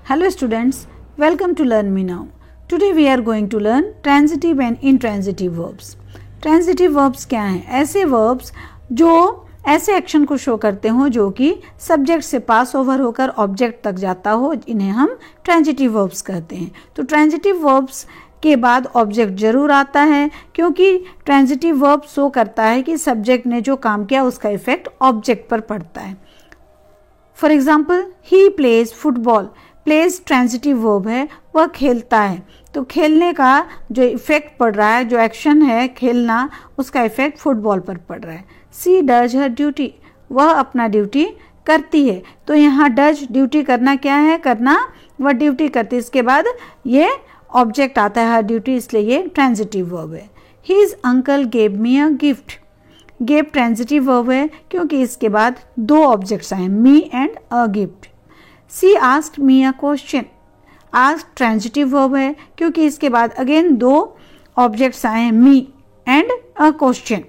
Hello students, welcome to Learn Me Now. Today we are going to learn transitive and intransitive verbs. Transitive verbs क्या हैं? ऐसे verbs जो ऐसे action को show करते हो जो कि सब्जेक्ट से पास ओवर होकर ऑब्जेक्ट तक जाता हो, इन्हें हम ट्रांजिटिव वर्ब्स कहते हैं. तो ट्रांजिटिव वर्ब्स के बाद ऑब्जेक्ट जरूर आता है क्योंकि ट्रांजिटिव वर्ब शो करता है कि सब्जेक्ट ने जो काम किया उसका इफेक्ट ऑब्जेक्ट पर पड़ता है. For example, he plays football. Plays transitive verb है, वह खेलता है. तो खेलने का जो इफेक्ट पड़ रहा है, जो एक्शन है खेलना, उसका इफेक्ट फुटबॉल पर पड़ रहा है. सी डज हर ड्यूटी. वह अपना ड्यूटी करती है. तो यहाँ डज ड्यूटी करना क्या है? करना, वह ड्यूटी करती है. इसके बाद ये ऑब्जेक्ट आता है हर ड्यूटी, इसलिए ये ट्रांजिटिव वर्ब है. His uncle gave me a gift. Gave transitive verb है क्योंकि इसके बाद दो ऑब्जेक्ट्स आए, me and a gift. She asked me a question. Ask transitive verb है क्योंकि इसके बाद अगेन दो ऑब्जेक्ट्स आए हैं, me and a question.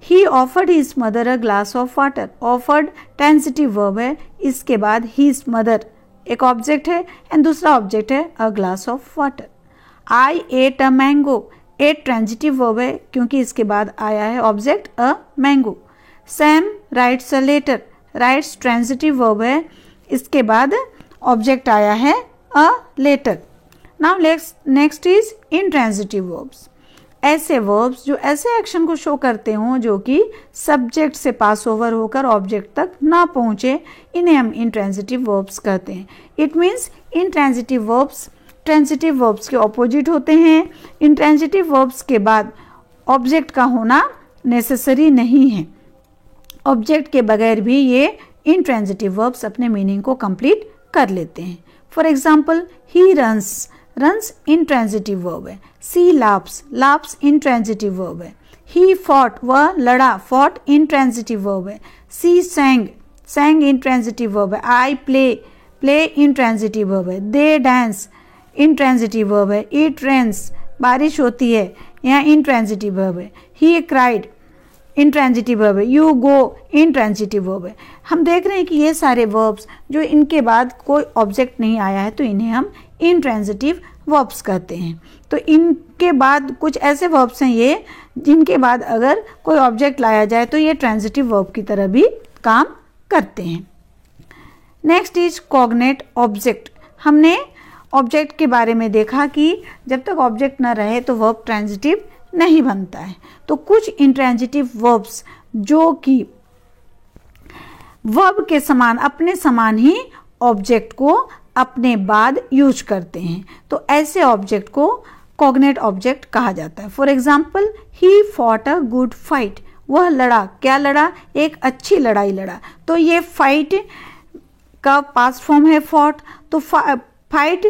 He offered his mother a glass of water. Offered transitive verb है, इसके बाद हिज मदर एक ऑब्जेक्ट है एंड दूसरा ऑब्जेक्ट है a glass of water. I ate a mango. Ate transitive verb है क्योंकि इसके बाद आया है object a mango. Sam writes a letter. Writes transitive verb है, इसके बाद ऑब्जेक्ट आया है a letter. Now next is intransitive verbs. ऐसे वर्ब्स जो ऐसे एक्शन को शो करते हों जो कि सब्जेक्ट से पास ओवर होकर ऑब्जेक्ट तक ना पहुंचे, इन्हें हम इंट्रांजिटिव वर्ब्स कहते हैं. It means intransitive verbs transitive verbs के ऑपोजिट होते हैं. इंट्रांजिटिव वर्ब्स के बाद ऑब्जेक्ट का होना नेसेसरी नहीं है. ऑब्जेक्ट के बगैर भी ये इंट्रांजिटिव वर्ब्स अपने मीनिंग को कंप्लीट कर लेते हैं. For example, he runs. Runs intransitive verb है. सी लाप्स. लाप्स इंट्रांजिटिव वर्ब है. He fought. वह लड़ा. फॉट इंट्रांजिटिव वर्ब है. सी सैंग. सैंग इंट्रांजिटिव वर्ब है. I play. Play intransitive verb है. दे डांस इंट्रांजिटिव वर्ब है. It rains. बारिश होती है, यहाँ इंट्रांजिटिव वर्ब है. ही क्राइड इंट्रांजिटिव वर्ब है. यू गो इंट्रांजिटिव वर्ब है. हम देख रहे हैं कि ये सारे वर्ब्स जो इनके बाद कोई ऑब्जेक्ट नहीं आया है तो इन्हें हम इंट्रांजिटिव वर्ब्स कहते हैं. तो इनके बाद कुछ ऐसे वर्ब्स हैं ये जिनके बाद अगर कोई ऑब्जेक्ट लाया जाए तो ये ट्रांजिटिव वर्ब की तरह भी काम करते हैं. Next is cognate object. हमने ऑब्जेक्ट के बारे में देखा कि जब तक ऑब्जेक्ट न रहे तो वर्ब ट्रांजिटिव नहीं बनता है. तो कुछ इंट्रांजिटिव वर्ब्स जो कि वर्ब के समान, अपने समान ही ऑब्जेक्ट को अपने बाद यूज करते हैं, तो ऐसे ऑब्जेक्ट को कॉग्नेट ऑब्जेक्ट कहा जाता है. For example, he fought a good fight. वह लड़ा. क्या लड़ा? एक अच्छी लड़ाई लड़ा. तो ये फाइट का पास्ट फॉर्म है फॉट. तो फाइट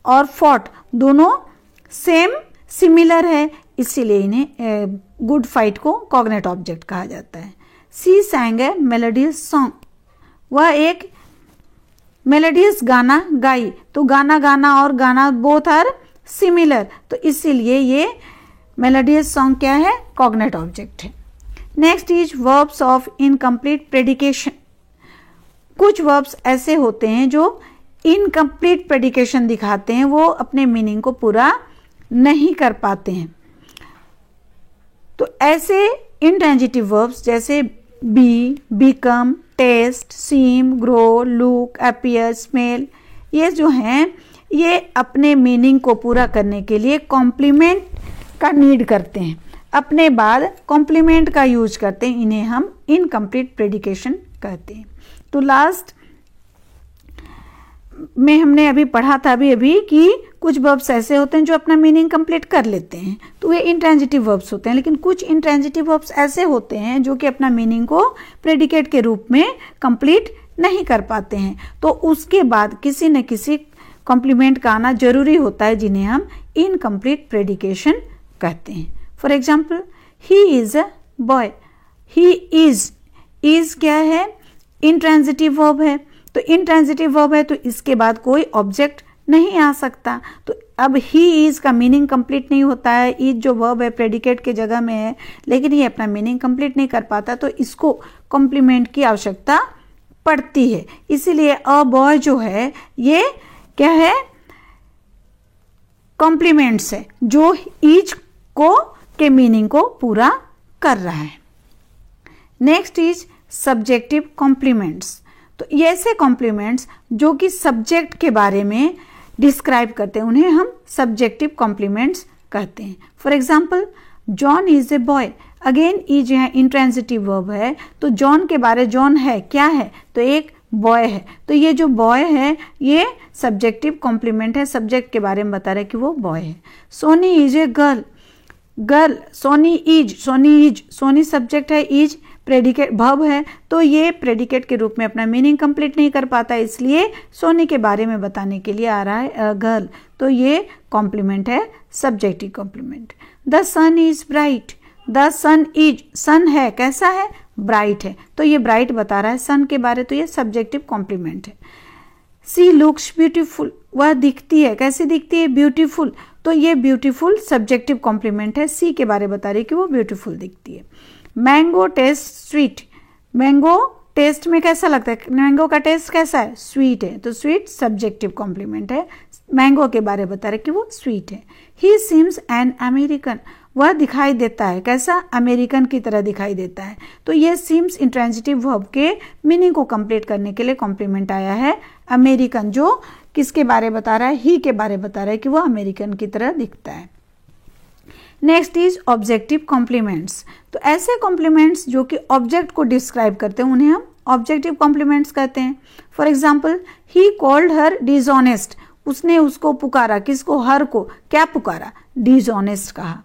और फॉट दोनों सेम सिमिलर है, इसीलिए इन्हें गुड फाइट को कॉग्नेट ऑब्जेक्ट कहा जाता है. सी सैंग ए मेलोडियस सॉन्ग. वह एक मेलोडियस गाना गाई. तो गाना गाना और गाना बोथ आर सिमिलर, तो इसीलिए ये मेलोडियस सॉन्ग क्या है? कॉग्नेट ऑब्जेक्ट है. Next is verbs of incomplete predication. कुछ वर्ब्स ऐसे होते हैं जो इनकम्प्लीट प्रेडिकेशन दिखाते हैं, वो अपने मीनिंग को पूरा नहीं कर पाते हैं. तो ऐसे इंट्रांजिटिव वर्ब्स जैसे बी, बिकम, टेस्ट, सीम, ग्रो, लुक, अपीयर, स्मेल, ये जो हैं ये अपने मीनिंग को पूरा करने के लिए कॉम्प्लीमेंट का नीड करते हैं, अपने बाद कॉम्प्लीमेंट का यूज करते हैं. इन्हें हम इनकम्प्लीट प्रेडिकेशन कहते हैं. तो लास्ट में हमने अभी पढ़ा था अभी कि कुछ वर्ब्स ऐसे होते हैं जो अपना मीनिंग कंप्लीट कर लेते हैं, तो वे इंट्रांजिटिव वर्ब्स होते हैं. लेकिन कुछ इंट्रांजिटिव वर्ब्स ऐसे होते हैं जो कि अपना मीनिंग को प्रेडिकेट के रूप में कंप्लीट नहीं कर पाते हैं, तो उसके बाद किसी न किसी कॉम्प्लीमेंट का आना जरूरी होता है, जिन्हें हम इनकम्प्लीट प्रेडिकेशन कहते हैं. For example, he is a boy. He is क्या है? इंट्रांजिटिव वर्ब है. तो इंट्रांजिटिव वर्ब है तो इसके बाद कोई ऑब्जेक्ट नहीं आ सकता. तो अब ही इज का मीनिंग कंप्लीट नहीं होता है. इज जो वर्ब है प्रेडिकेट के जगह में है, लेकिन ये अपना मीनिंग कंप्लीट नहीं कर पाता, तो इसको कॉम्प्लीमेंट की आवश्यकता पड़ती है. इसीलिए अ बॉय जो है ये क्या है, कॉम्प्लीमेंट्स है जो ईच को के मीनिंग को पूरा कर रहा है। Next is subjective complements. तो ये ऐसे कॉम्प्लीमेंट्स जो कि सब्जेक्ट के बारे में डिस्क्राइब करते हैं, उन्हें हम सब्जेक्टिव कॉम्प्लीमेंट्स कहते हैं। For example, John is a boy. Again is यहाँ इंट्रांजिटिव वर्ब है, तो जॉन के बारे, जॉन है क्या है, तो एक बॉय है, तो ये जो बॉय है ये सब्जेक्टिव कॉम्प्लीमेंट है, सब्जेक्ट के बारे में बता रहे कि वो बॉय है। Soni is a girl. Girl, Soni is, Soni subject है, इज प्रेडिकेट वर्ब है, तो ये प्रेडिकेट के रूप में अपना मीनिंग कंप्लीट नहीं कर पाता, इसलिए सोनी के बारे में बताने के लिए आ रहा है गर्ल, तो ये कॉम्प्लीमेंट है, subjective complement. The sun is bright. The sun is, sun है कैसा है, ब्राइट है, तो ये ब्राइट बता रहा है सन के बारे, तो ये सब्जेक्टिव कॉम्प्लीमेंट है। सी लुक्स ब्यूटीफुल। वह दिखती है, कैसी दिखती है, ब्यूटीफुल, तो ये ब्यूटीफुल सब्जेक्टिव कॉम्प्लीमेंट है, सी के बारे बता रही है कि वो ब्यूटीफुल दिखती है। Mango test sweet. Mango test में कैसा लगता है, मैंगो का टेस्ट कैसा है, स्वीट है, तो स्वीट सब्जेक्टिव कॉम्प्लीमेंट है, मैंगो के बारे बता रहे कि वो स्वीट है। ही सीम्स एन अमेरिकन। वह दिखाई देता है कैसा, अमेरिकन की तरह दिखाई देता है, तो ये सीम्स इंट्रांजिटिव वर्ब के मीनिंग को कंप्लीट करने के लिए कॉम्प्लीमेंट आया है अमेरिकन, जो किसके बारे बता रहा है, ही के बारे बता रहा है कि वो अमेरिकन की तरह दिखता है। Next is objective complements. तो ऐसे कॉम्प्लीमेंट्स जो कि ऑब्जेक्ट को डिस्क्राइब करते हैं उन्हें हम ऑब्जेक्टिव कॉम्प्लीमेंट्स कहते हैं। For example, he called her dishonest. उसने उसको पुकारा, किसको, हर को, क्या पुकारा, डिसऑनेस्ट कहा।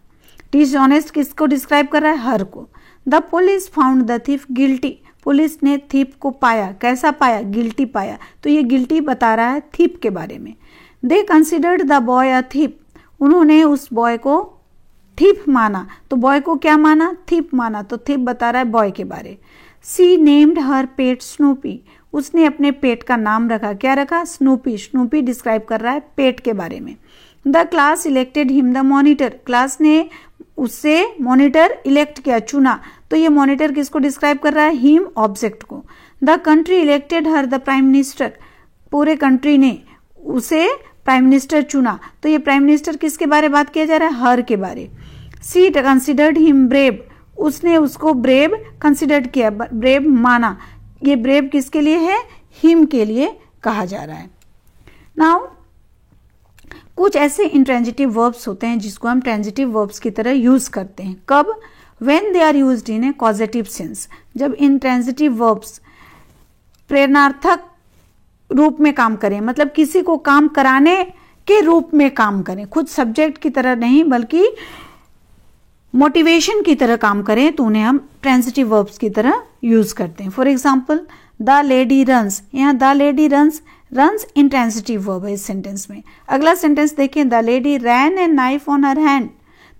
डिसऑनेस्ट किसको डिस्क्राइब कर रहा है, हर को। The police found the thief guilty. Police ने थीफ को पाया, कैसा पाया, गिल्टी पाया, तो ये गिल्टी बता रहा है थीफ के बारे में। दे considered the boy a thief. उन्होंने उस बॉय को थीफ माना, तो बॉय को क्या माना, थीफ माना, तो थीफ बता रहा है बॉय के बारे। सी नेम्ड हर पेट स्नूपी। उसने अपने पेट का नाम रखा, क्या रखा, स्नूपी। स्नूपी डिस्क्राइब कर रहा है पेट के बारे में। The class elected him the monitor. Class ने उससे मॉनिटर इलेक्ट किया, चुना, तो ये मॉनिटर किसको डिस्क्राइब कर रहा है, हिम ऑब्जेक्ट को। The country elected her the prime minister. पूरे कंट्री ने उसे प्राइम मिनिस्टर चुना, तो ये प्राइम मिनिस्टर किसके बारे बात किया जा रहा है, हर के बारे। सी कंसिडर्ड हिम ब्रेव। उसने उसको ब्रेव कंसिडर्ड किया, ब्रेव माना, ये ब्रेव किसके लिए है, हिम के लिए कहा जा रहा है। नाउ कुछ ऐसे इंट्रांजिटिव वर्ब्स होते हैं जिसको हम ट्रांजिटिव वर्ब्स की तरह यूज करते हैं, कब, when they are used in a causative sense. जब इंट्रांजिटिव वर्ब्स प्रेरणार्थक रूप में काम करें, मतलब किसी को काम कराने के रूप में काम करें, खुद सब्जेक्ट की तरह नहीं बल्कि मोटिवेशन की तरह काम करें, तो उन्हें हम ट्रांजिटिव वर्ब्स की तरह यूज करते हैं। For example, the lady runs. यहाँ the lady runs, runs intransitive verb है इस सेंटेंस में। अगला सेंटेंस देखें, the lady ran a knife on her hand.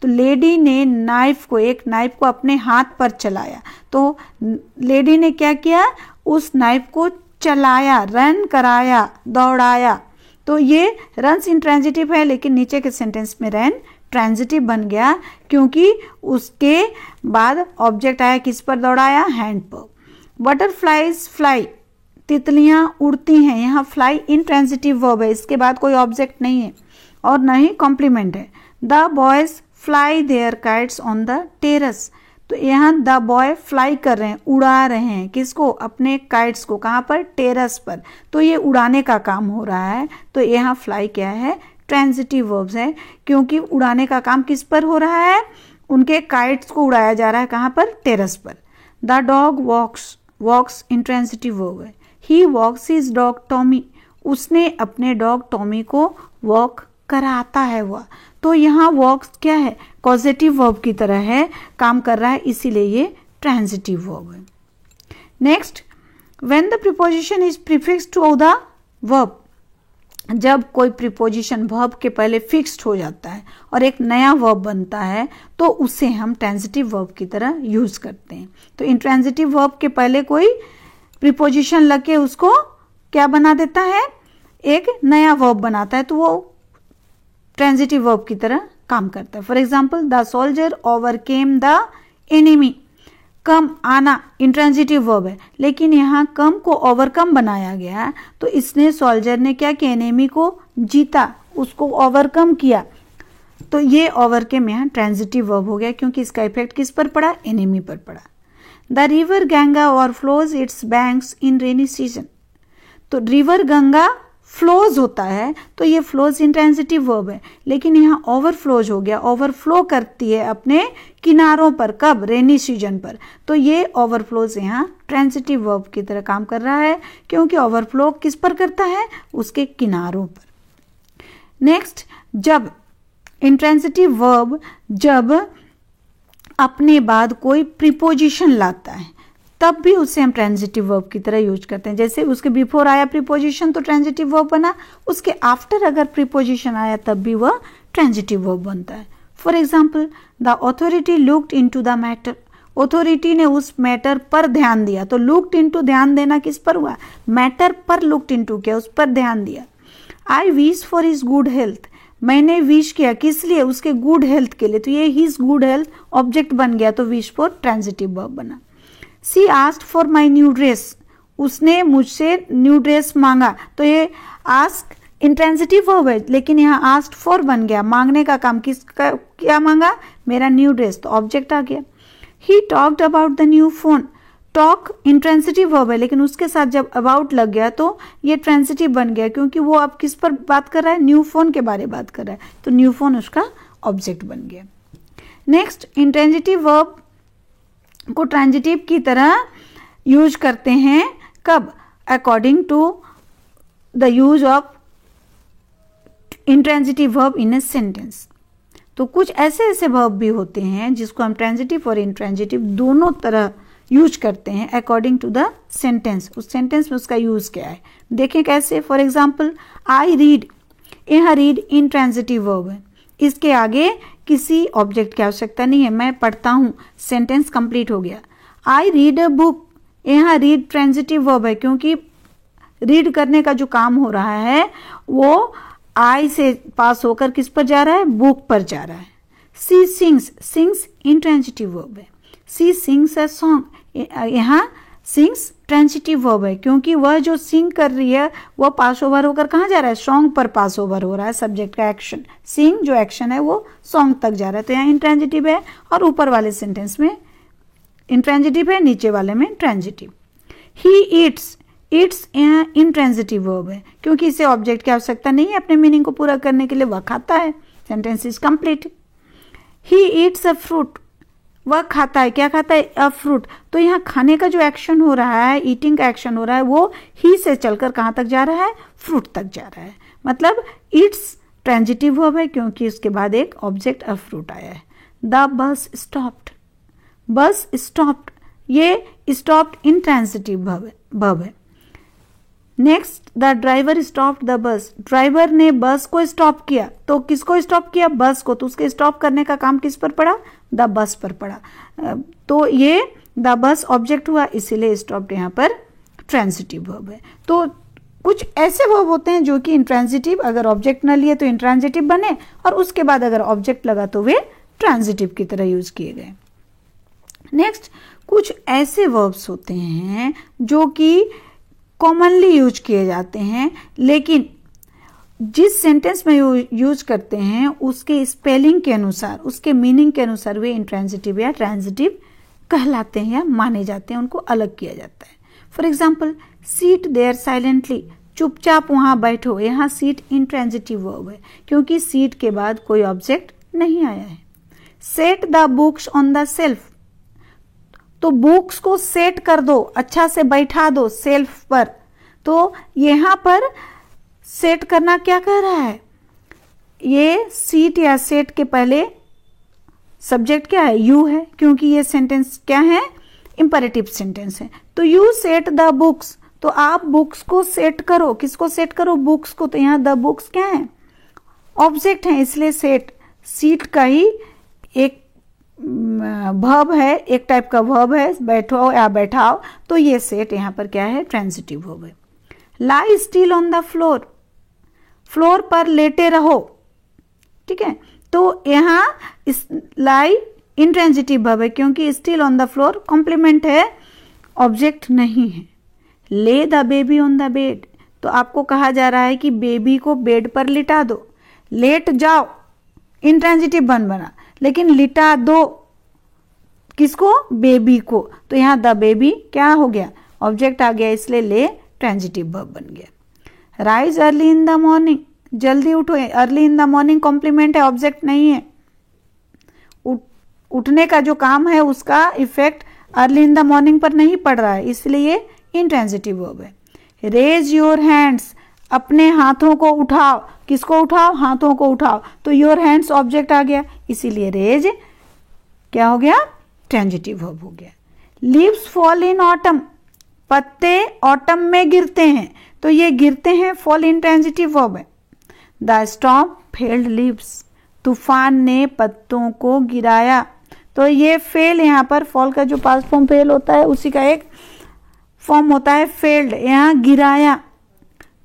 तो लेडी ने नाइफ को, एक नाइफ को अपने हाथ पर चलाया, तो लेडी ने क्या किया, उस नाइफ को चलाया, रन कराया, दौड़ाया, तो ये रन्स इंट्रांजिटिव है, लेकिन नीचे के सेंटेंस में रैन ट्रांजिटिव बन गया क्योंकि उसके बाद ऑब्जेक्ट आया, किस पर दौड़ाया, हैंड पर। Butterflies fly. तितलियां उड़ती हैं, यहाँ फ्लाई इंट्रांजिटिव वर्ब है, इसके बाद कोई ऑब्जेक्ट नहीं है और न ही कॉम्प्लीमेंट है। The boys fly their kites on the terrace. तो यहाँ द बॉय फ्लाई कर रहे हैं, उड़ा रहे हैं, किसको, अपने काइट्स को, कहाँ पर, टेरेस पर, तो ये उड़ाने का काम हो रहा है, तो यहाँ फ्लाई क्या है, ट्रांजिटिव वर्ब्स है, क्योंकि उड़ाने का काम किस पर हो रहा है, उनके काइट्स को उड़ाया जा रहा है, कहाँ पर, टेरेस पर। The dog walks. Walks intransitive verb है। He walks his dog Tommy. उसने अपने डॉग टॉमी को वॉक कराता है वह, तो यहाँ वॉक्स क्या है, कॉजेटिव वर्ब की तरह है, काम कर रहा है, इसीलिए ये ट्रांजिटिव वर्ब है। Next, when the preposition is prefixed to the verb. जब कोई प्रीपोजिशन वर्ब के पहले फिक्स्ड हो जाता है और एक नया वर्ब बनता है, तो उसे हम ट्रांजिटिव वर्ब की तरह यूज करते हैं। तो इंट्रांजिटिव वर्ब के पहले कोई प्रीपोजिशन लग के उसको क्या बना देता है, एक नया वर्ब बनाता है, तो वो ट्रांजिटिव वर्ब की तरह काम करता है। For example, the soldier overcame the enemy. Come आना इंट्रांजिटिव वर्ब है, लेकिन यहाँ कम को ओवरकम बनाया गया, तो इसने सोल्जर ने क्या किया, एनिमी को जीता, उसको ओवरकम किया, तो ये ओवरकम यहाँ ट्रांजिटिव वर्ब हो गया, क्योंकि इसका इफेक्ट किस पर पड़ा, एनिमी पर पड़ा। The river Ganga overflows it's banks in rainy season, तो रिवर गंगा फ्लोज होता है, तो ये फ्लोज इंट्रांजिटिव वर्ब है, लेकिन यहाँ ओवरफ्लोज हो गया, ओवरफ्लो करती है अपने किनारों पर, कब, रेनी सीजन पर, तो ये ओवरफ्लोज यहाँ ट्रांजिटिव वर्ब की तरह काम कर रहा है, क्योंकि ओवरफ्लो किस पर करता है, उसके किनारों पर। नेक्स्ट, जब इंट्रांजिटिव वर्ब जब अपने बाद कोई प्रीपोजिशन लाता है, तब भी उसे हम ट्रांजिटिव वर्ब की तरह यूज करते हैं। जैसे उसके बिफोर आया प्रीपोजिशन तो ट्रांजिटिव वर्ब बना, उसके आफ्टर अगर प्रीपोजिशन आया तब भी वह ट्रांजिटिव वर्ब बनता है। For example, the authority looked into the matter, authority ने उस मैटर पर ध्यान दिया, तो लुक्ड इनटू ध्यान देना किस पर हुआ, मैटर पर लुक्ड इनटू किया, उस पर ध्यान दिया। I wish for his good health, मैंने विश किया किस लिए, उसके गुड हेल्थ के लिए, तो ये हिज गुड हेल्थ ऑब्जेक्ट बन गया, तो विश फॉर ट्रांजिटिव वर्ब बना। She asked for my new dress, उसने मुझसे न्यू ड्रेस मांगा, तो ये आस्क इंट्रांजिटिव वर्ब है, लेकिन यहाँ आस्क्ड फॉर बन गया, मांगने का काम किसका, क्या मांगा, मेरा न्यू ड्रेस, तो ऑब्जेक्ट आ गया। He talked about the new phone, talk intransitive verb है, लेकिन उसके साथ जब अबाउट लग गया तो ये ट्रांजिटिव बन गया, क्योंकि वो अब किस पर बात कर रहा है, न्यू फोन के बारे में बात कर रहा है, तो न्यू फोन उसका ऑब्जेक्ट बन गया। नेक्स्ट, इंट्रांजिटिव वर्ब को ट्रांजिटिव की तरह यूज करते हैं, कब, according to the use of intransitive verb in a sentence. तो कुछ ऐसे ऐसे वर्ब भी होते हैं जिसको हम ट्रांजिटिव और इंट्रांजिटिव दोनों तरह यूज करते हैं अकॉर्डिंग टू द सेंटेंस, उस सेंटेंस में उसका यूज क्या है। देखें कैसे, फॉर एग्जाम्पल, आई रीड, यहाँ रीड इंट्रांजिटिव वर्ब है, इसके आगे किसी ऑब्जेक्ट की आवश्यकता नहीं है, मैं पढ़ता हूं, सेंटेंस कंप्लीट हो गया। आई रीड अ बुक, यहाँ रीड ट्रांजिटिव वर्ब है, क्योंकि रीड करने का जो काम हो रहा है वो आई से पास होकर किस पर जा रहा है, बुक पर जा रहा है। सी सिंग्स, सिंग्स इंट्रांजिटिव वर्ब है, सी सिंग्स अ सॉन्ग, यहाँ सिंग्स ट्रांजिटिव वर्ब है, क्योंकि वह जो सिंग कर रही है वह पास ओवर होकर कहाँ जा रहा है, सॉन्ग पर पास ओवर हो रहा है, सब्जेक्ट का एक्शन, सिंग जो एक्शन है वो सॉन्ग तक जा रहा है, तो यहाँ इंट्रांजिटिव है, और ऊपर वाले सेंटेंस में इंट्रांजिटिव है, नीचे वाले में ट्रांजिटिव। ही ईट्स, ईट्स यहाँ इंट्रांजिटिव वर्ब है, क्योंकि इसे ऑब्जेक्ट की आवश्यकता नहीं है अपने मीनिंग को पूरा करने के लिए, वह खाता है, sentence is complete. He eats a fruit, वह खाता है, क्या खाता है, अ फ्रूट, तो यहाँ खाने का जो एक्शन हो रहा है, ईटिंग का एक्शन हो रहा है, वो ही से चलकर कहाँ तक जा रहा है, फ्रूट तक जा रहा है, मतलब ईट्स ट्रांजिटिव वर्ब है, क्योंकि उसके बाद एक ऑब्जेक्ट अ फ्रूट आया है। द बस स्टॉप्ड, बस स्टॉप्ड, ये स्टॉप्ड इंट्रांजिटिव वर्ब है। Next, the driver stopped the bus, driver ने बस को स्टॉप किया, तो किसको स्टॉप किया, बस को, तो उसके स्टॉप करने का काम किस पर पड़ा, द बस पर पड़ा, तो ये द बस ऑब्जेक्ट हुआ, इसीलिए स्टॉप्ड यहाँ पर ट्रांजिटिव वर्ब है। तो कुछ ऐसे वर्ब होते हैं जो कि इंट्रांजिटिव, अगर ऑब्जेक्ट न लिए तो इंट्रांजिटिव बने, और उसके बाद अगर ऑब्जेक्ट लगा तो वे ट्रांजिटिव की तरह यूज किए गए। नेक्स्ट, कुछ ऐसे वर्ब्स होते हैं जो कि कॉमनली यूज किए जाते हैं, लेकिन जिस सेंटेंस में यूज करते हैं उसके स्पेलिंग के अनुसार, उसके मीनिंग के अनुसार वे इंट्रांजिटिव या ट्रांजिटिव कहलाते हैं या माने जाते हैं, उनको अलग किया जाता है। For example, sit there silently, चुपचाप वहां बैठो, यहाँ सीट इंट्रांजिटिव वर्ब है, क्योंकि सीट के बाद कोई ऑब्जेक्ट नहीं आया है। Set the books on the self, तो बुक्स को सेट कर दो, अच्छा से बैठा दो सेल्फ पर, तो यहां पर सेट करना क्या कह रहा है, ये सीट या सेट के पहले सब्जेक्ट क्या है, यू है, क्योंकि ये सेंटेंस क्या है, इंपरेटिव सेंटेंस है, तो यू सेट द बुक्स, तो आप बुक्स को सेट करो, किसको सेट करो, बुक्स को, तो यहाँ द बुक्स क्या है, ऑब्जेक्ट है, इसलिए सेट सीट का ही एक वर्ब है, एक टाइप का वर्ब है, बैठो या बैठाओ, तो ये सेट यहाँ पर क्या है, ट्रांजिटिव वर्ब है। Lie still on the floor, floor पर लेटे रहो, ठीक है, तो यहाँ इस लाई इंट्रांजिटिव वर्ब है क्योंकि still on the floor complement है, ऑब्जेक्ट नहीं है। Lay the baby on the bed, तो आपको कहा जा रहा है कि बेबी को बेड पर लिटा दो। लेट जाओ, इंट्रांजिटिव वन बना, लेकिन लिटा दो किसको? बेबी को। तो यहाँ द बेबी क्या हो गया? ऑब्जेक्ट आ गया, इसलिए ले ट्रांजिटिव वर्ब बन गया। Rise early in the morning, जल्दी उठो। Early in the morning complement है, ऑब्जेक्ट नहीं है। उठने का जो काम है उसका effect early in the morning पर नहीं पड़ रहा है, इसलिए इंट्रांजिटिव वर्ब है। रेज योर हैंड्स, अपने हाथों को उठाओ। किसको उठाओ? हाथों को उठाओ। तो योर हैंड्स ऑब्जेक्ट आ गया, इसीलिए रेज क्या हो गया? ट्रांजिटिव वर्ब हो गया। लीव्स फॉल इन ऑटम, पत्ते ऑटम में गिरते हैं, तो ये गिरते हैं फॉल इंट्रांजिटिव वर्ब है। द स्टॉर्म फेल्ड लीव्स, तूफान ने पत्तों को गिराया, तो ये फेल, यहाँ पर फॉल का जो पास्ट फॉर्म फेल होता है उसी का एक फॉर्म होता है फेल्ड, यहाँ गिराया,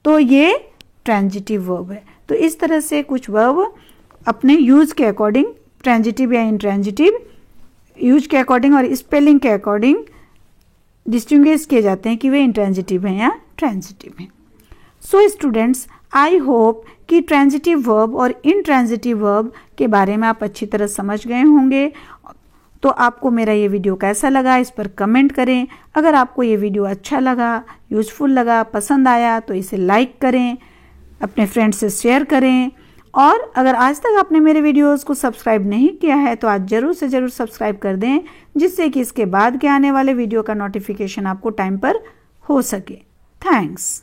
तो ये ट्रांजिटिव वर्ब है। तो इस तरह से कुछ वर्ब अपने यूज के अकॉर्डिंग, ट्रांजिटिव या इंट्रांजिटिव, यूज के अकॉर्डिंग और स्पेलिंग के अकॉर्डिंग डिस्टिंग्विश किए जाते हैं कि वे इंट्रांजिटिव हैं या ट्रांजिटिव हैं। सो स्टूडेंट्स, आई होप कि ट्रांजिटिव वर्ब और इंट्रांजिटिव वर्ब के बारे में आप अच्छी तरह समझ गए होंगे। तो आपको मेरा ये वीडियो कैसा लगा, इस पर कमेंट करें। अगर आपको ये वीडियो अच्छा लगा, यूजफुल लगा, पसंद आया तो इसे लाइक करें, अपने फ्रेंड्स से शेयर करें। और अगर आज तक आपने मेरे वीडियोस को सब्सक्राइब नहीं किया है तो आज ज़रूर से ज़रूर सब्सक्राइब कर दें, जिससे कि इसके बाद के आने वाले वीडियो का नोटिफिकेशन आपको टाइम पर हो सके। थैंक्स।